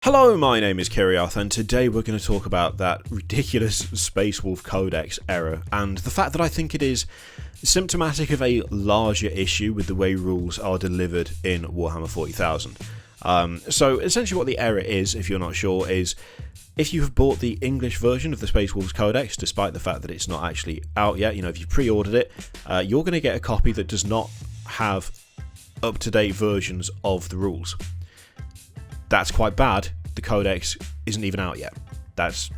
Hello, my name is Kiriath, and today we're going to talk about that ridiculous Space Wolf Codex error, and the fact that I think it is symptomatic of a larger issue with the way rules are delivered in Warhammer 40,000. So essentially what the error is, if you're not sure, is if you have bought the English version of the Space Wolves Codex, despite the fact that it's not actually out yet, if you've pre-ordered it, you're going to get a copy that does not have up-to-date versions of the rules. That's quite bad. The Codex isn't even out yet. That's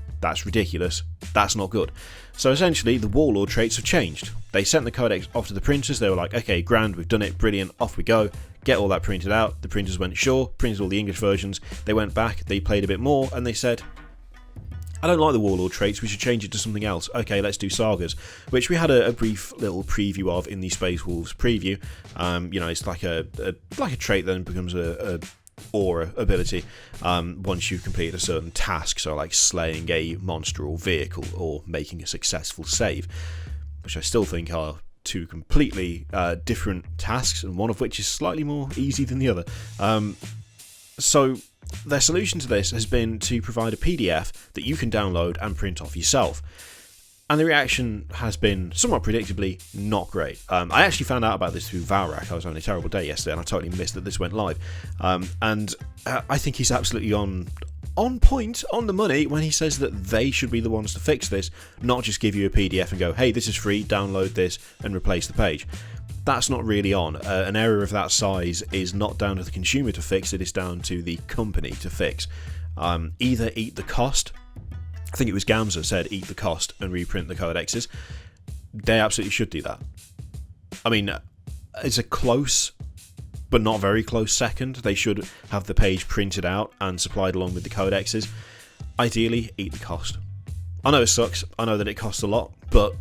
ridiculous. That's not good. So essentially, the Warlord traits have changed. They sent the Codex off to the printers. They were like, okay, grand, we've done it, brilliant, off we go. Get all that printed out. The printers went, sure, printed all the English versions. They went back, they played a bit more, and they said, I don't like the Warlord traits, we should change it to something else. Okay, let's do Sagas, which we had a brief little preview of in the Space Wolves preview. It's like a trait that then becomes a aura ability once you've completed a certain task, so like slaying a monster or vehicle or making a successful save, which I still think are two completely different tasks, and one of which is slightly more easy than the other. So their solution to this has been to provide a PDF that you can download and print off yourself. And the reaction has been, somewhat predictably, not great. I actually found out about this through Valrak. I was having a terrible day yesterday and I totally missed that this went live. And I think he's absolutely on point, on the money, when he says that they should be the ones to fix this, not just give you a PDF and go, hey, this is free, download this and replace the page. That's not really on. An error of that size is not down to the consumer to fix, it is down to the company to fix. Either eat the cost. I think it was Gamza said, eat the cost and reprint the codexes. They absolutely should do that. I mean, it's a close, but not very close second. They should have the page printed out and supplied along with the codexes. Ideally, eat the cost. I know it sucks. I know that it costs a lot, but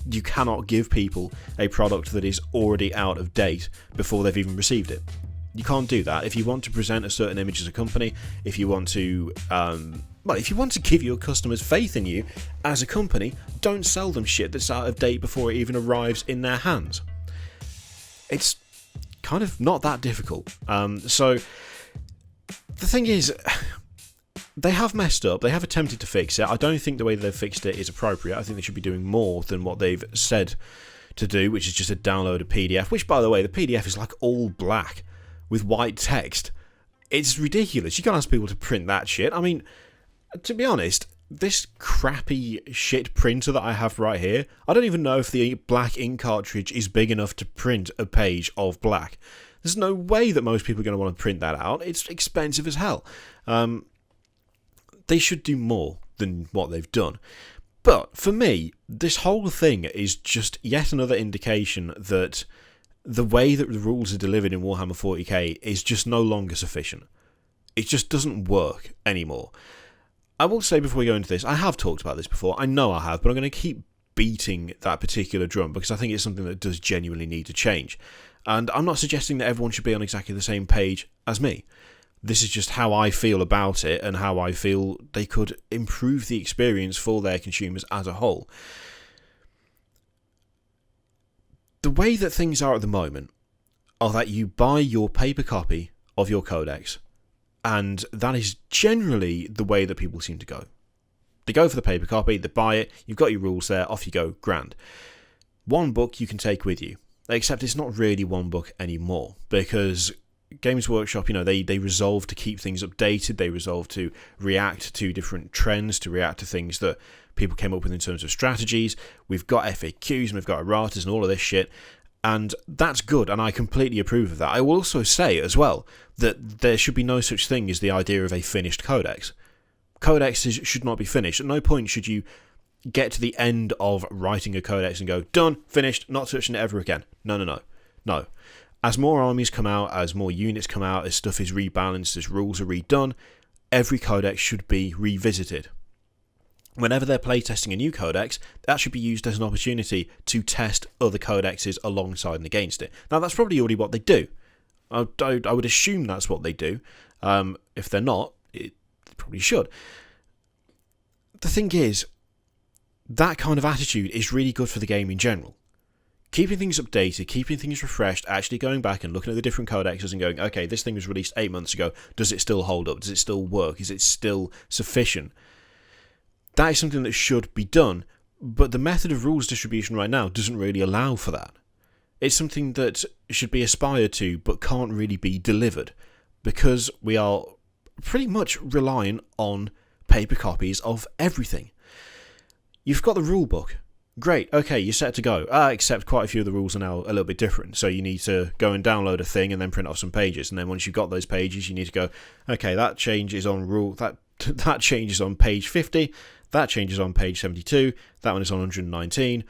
you cannot give people a product that is already out of date before they've even received it. You can't do that. If you want to present a certain image as a company, if you want to if you want to give your customers faith in you as a company, don't sell them shit that's out of date before it even arrives in their hands. It's kind of not that difficult. So the thing is, they have messed up. They have attempted to fix it. I don't think the way they've fixed it is appropriate. I think they should be doing more than what they've said to do, which is just a download a PDF, which, by the way, the PDF is like all black with white text. It's ridiculous. You can't ask people to print that shit. I mean, to be honest, this crappy shit printer that I have right here, I don't even know if the black ink cartridge is big enough to print a page of black. There's no way that most people are going to want to print that out. It's expensive as hell. They should do more than what they've done. But for me, this whole thing is just yet another indication that the way that the rules are delivered in Warhammer 40k is just no longer sufficient. It just doesn't work anymore. I will say before we go into this, I have talked about this before, I know I have, but I'm going to keep beating that particular drum because I think it's something that does genuinely need to change. And I'm not suggesting that everyone should be on exactly the same page as me. This is just how I feel about it and how I feel they could improve the experience for their consumers as a whole. The way that things are at the moment are that you buy your paper copy of your codex, and that is generally the way that people seem to go. They go for the paper copy, they buy it, you've got your rules there, off you go, grand. One book you can take with you, except it's not really one book anymore, because Games Workshop, they resolve to keep things updated, they resolve to react to different trends, to react to things that people came up with in terms of strategies. We've got FAQs and we've got erratas and all of this shit, and that's good, and I completely approve of that. I will also say as well that there should be no such thing as the idea of a finished codex. Codexes should not be finished. At no point should you get to the end of writing a codex and go, done, finished, not touching it ever again. No. As more armies come out, as more units come out, as stuff is rebalanced, as rules are redone, every codex should be revisited. Whenever they're playtesting a new codex, that should be used as an opportunity to test other codexes alongside and against it. Now, that's probably already what they do. I would assume that's what they do. If they're not, it probably should. The thing is, that kind of attitude is really good for the game in general. keeping things updated, keeping things refreshed, actually going back and looking at the different codexes and going, okay, this thing was released 8 months ago. Does it still hold up? Does it still work? Is it still sufficient? That is something that should be done, but the method of rules distribution right now doesn't really allow for that. It's something that should be aspired to, but can't really be delivered, because we are pretty much relying on paper copies of everything. You've got the rulebook. Great, okay, you're set to go. Except quite a few of the rules are now a little bit different. So you need to go and download a thing and then print off some pages. And then once you've got those pages, you need to go, okay, that changes on that changes on page 50, that changes on page 72, that one is on 119.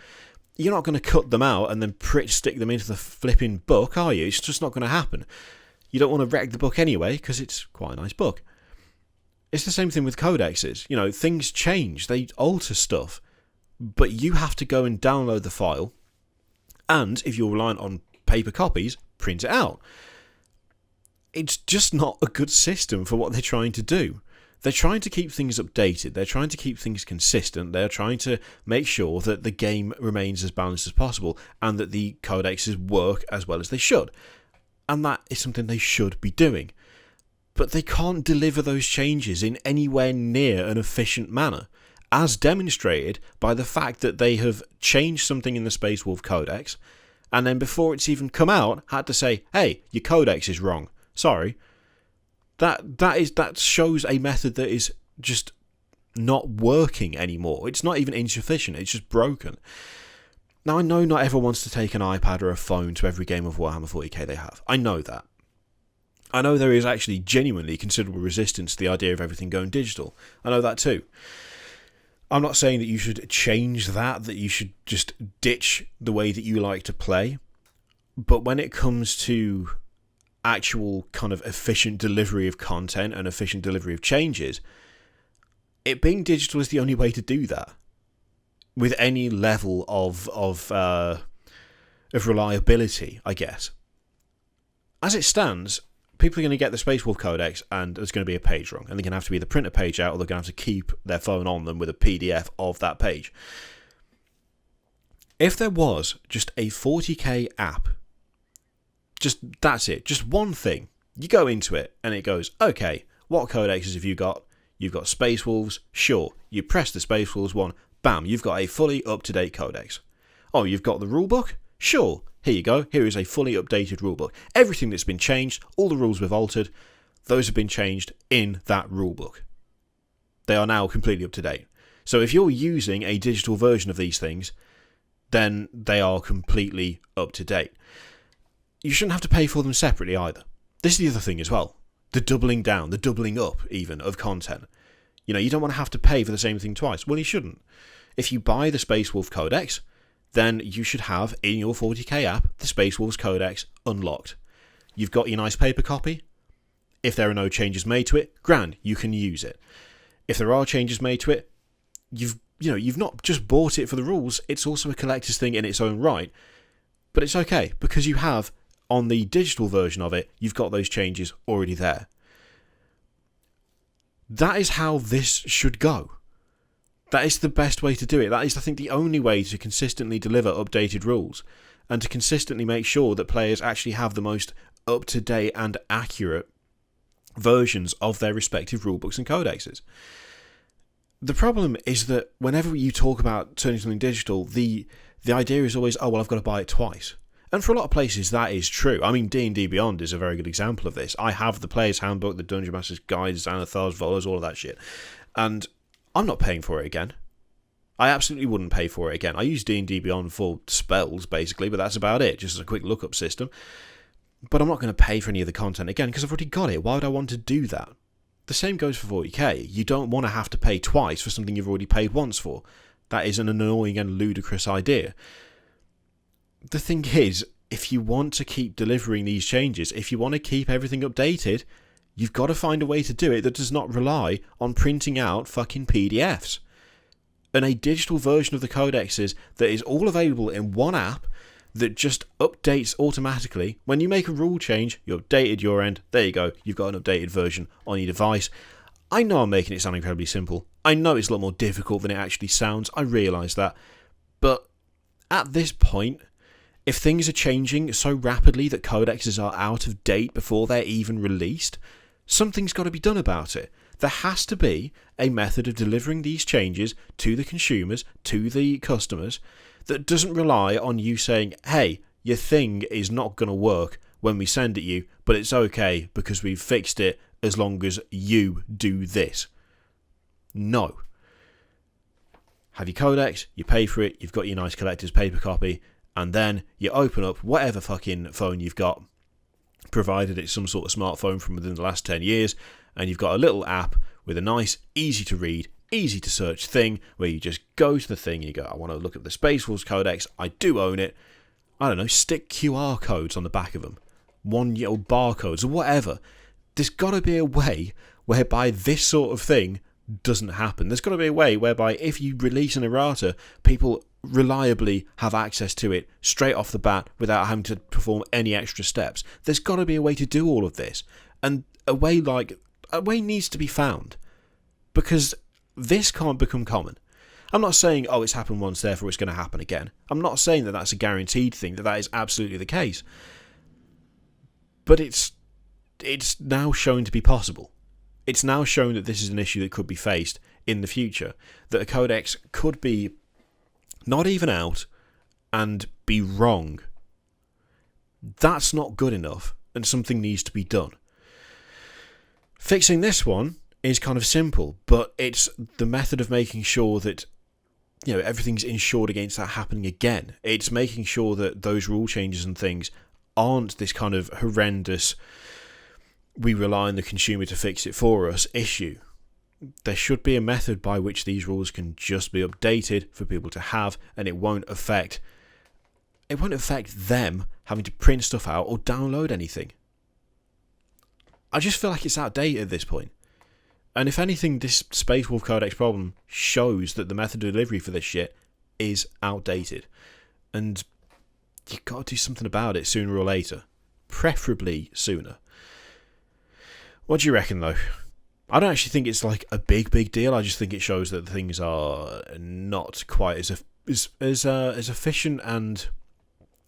You're not going to cut them out and then stick them into the flipping book, are you? It's just not going to happen. You don't want to wreck the book anyway, because it's quite a nice book. It's the same thing with codexes. You know, things change, they alter stuff. But you have to go and download the file, and if you're reliant on paper copies, print it out. It's just not a good system for what they're trying to do. They're trying to keep things updated, they're trying to keep things consistent, they're trying to make sure that the game remains as balanced as possible, and that the codexes work as well as they should. And that is something they should be doing. But they can't deliver those changes in anywhere near an efficient manner, as demonstrated by the fact that they have changed something in the Space Wolf Codex, and then before it's even come out, had to say, hey, your codex is wrong. Sorry. That shows a method that is just not working anymore. It's not even insufficient, it's just broken. Now, I know not everyone wants to take an iPad or a phone to every game of Warhammer 40k they have. I know that. I know there is actually genuinely considerable resistance to the idea of everything going digital. I know that too. I'm not saying that you should change that you should just ditch the way that you like to play. But when it comes to actual kind of efficient delivery of content and efficient delivery of changes, it being digital is the only way to do that. With any level of reliability, I guess. As it stands, people are going to get the Space Wolf Codex and there's going to be a page wrong, and they're going to have to either print a page out or they're going to have to keep their phone on them with a PDF of that page. If there was just a 40k app, that's it, just one thing, you go into it and it goes, okay, what codexes have you got? You've got Space Wolves, sure. You press the Space Wolves one, bam, you've got a fully up-to-date codex. Oh, you've got the rulebook? Sure. Here you go, here is a fully updated rulebook. Everything that's been changed, all the rules we've altered, those have been changed in that rulebook. They are now completely up to date. So if you're using a digital version of these things, then they are completely up to date. You shouldn't have to pay for them separately either. This is the other thing as well. The doubling down, the doubling up even of content. You know, you don't want to have to pay for the same thing twice. Well, you shouldn't. If you buy the Space Wolf Codex, then you should have in your 40k app the Space Wolves Codex unlocked. You've got your nice paper copy. If there are no changes made to it, grand, you can use it. If there are changes made to it, you've not just bought it for the rules, it's also a collector's thing in its own right. But it's okay, because you have, on the digital version of it, you've got those changes already there. That is how this should go. That is the best way to do it. That is, I think, the only way to consistently deliver updated rules and to consistently make sure that players actually have the most up-to-date and accurate versions of their respective rulebooks and codexes. The problem is that whenever you talk about turning something digital, the idea is always, oh, well, I've got to buy it twice. And for a lot of places, that is true. I mean, D&D Beyond is a very good example of this. I have the Player's Handbook, the Dungeon Master's Guide, Xanathar's Volas, all of that shit. And I'm not paying for it again. I absolutely wouldn't pay for it again. I use D&D Beyond for spells, basically, but that's about it, just as a quick lookup system. But I'm not going to pay for any of the content again, because I've already got it. Why would I want to do that? The same goes for 40k. You don't want to have to pay twice for something you've already paid once for. That is an annoying and ludicrous idea. The thing is, if you want to keep delivering these changes, if you want to keep everything updated, you've got to find a way to do it that does not rely on printing out fucking PDFs. And a digital version of the codexes that is all available in one app that just updates automatically. When you make a rule change, you updated your end, there you go, you've got an updated version on your device. I know I'm making it sound incredibly simple. I know it's a lot more difficult than it actually sounds, I realise that. But at this point, If things are changing so rapidly that codexes are out of date before they're even released, something's got to be done about it. There has to be a method of delivering these changes to the consumers, to the customers, that doesn't rely on you saying, hey, your thing is not going to work when we send it you, but it's okay because we've fixed it as long as you do this. No. Have your codex, you pay for it, you've got your nice collector's paper copy, and then you open up whatever fucking phone you've got, provided it's some sort of smartphone from within the last 10 years, and you've got a little app with a nice, easy to read, easy to search thing where you just go to the thing and you go, I want to look at the Space Wolves Codex, I do own it. I don't know, stick QR codes on the back of them, one little barcodes or whatever. There's got to be a way whereby this sort of thing doesn't happen. There's got to be a way whereby if you release an errata, people reliably have access to it straight off the bat without having to perform any extra steps. There's got to be a way to do all of this, and a way needs to be found, because this can't become common. I'm not saying, oh, it's happened once, therefore it's going to happen again. I'm not saying that that's a guaranteed thing, that is absolutely the case. But it's now shown to be possible. It's now shown that this is an issue that could be faced in the future, that a codex could be not even out and be wrong. That's not good enough, and something needs to be done. Fixing this one is kind of simple, but it's the method of making sure that everything's insured against that happening again. It's making sure that those rule changes and things aren't this kind of horrendous, we rely on the consumer to fix it for us issue. There should be a method by which these rules can just be updated for people to have, and it won't affect them having to print stuff out or download anything. I just feel like it's outdated at this point. And if anything, this Space Wolf Codex problem shows that the method of delivery for this shit is outdated. And you've got to do something about it sooner or later. Preferably sooner. What do you reckon, though? I don't actually think it's like a big deal. I just think it shows that things are not quite as efficient and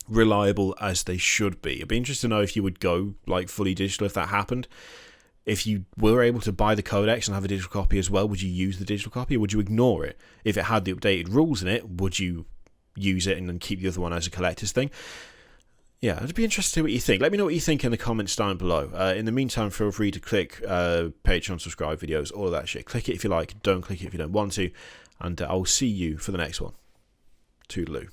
reliable as they should be. It'd be interesting to know if you would go like fully digital if that happened. If you were able to buy the codex and have a digital copy as well, would you use the digital copy or would you ignore it? If it had the updated rules in it, would you use it and then keep the other one as a collector's thing? Yeah, it'd be interesting to see what you think. Let me know what you think in the comments down below. In the meantime, feel free to click Patreon, subscribe videos, all of that shit. Click it if you like, don't click it if you don't want to. And I'll see you for the next one. Toodaloo.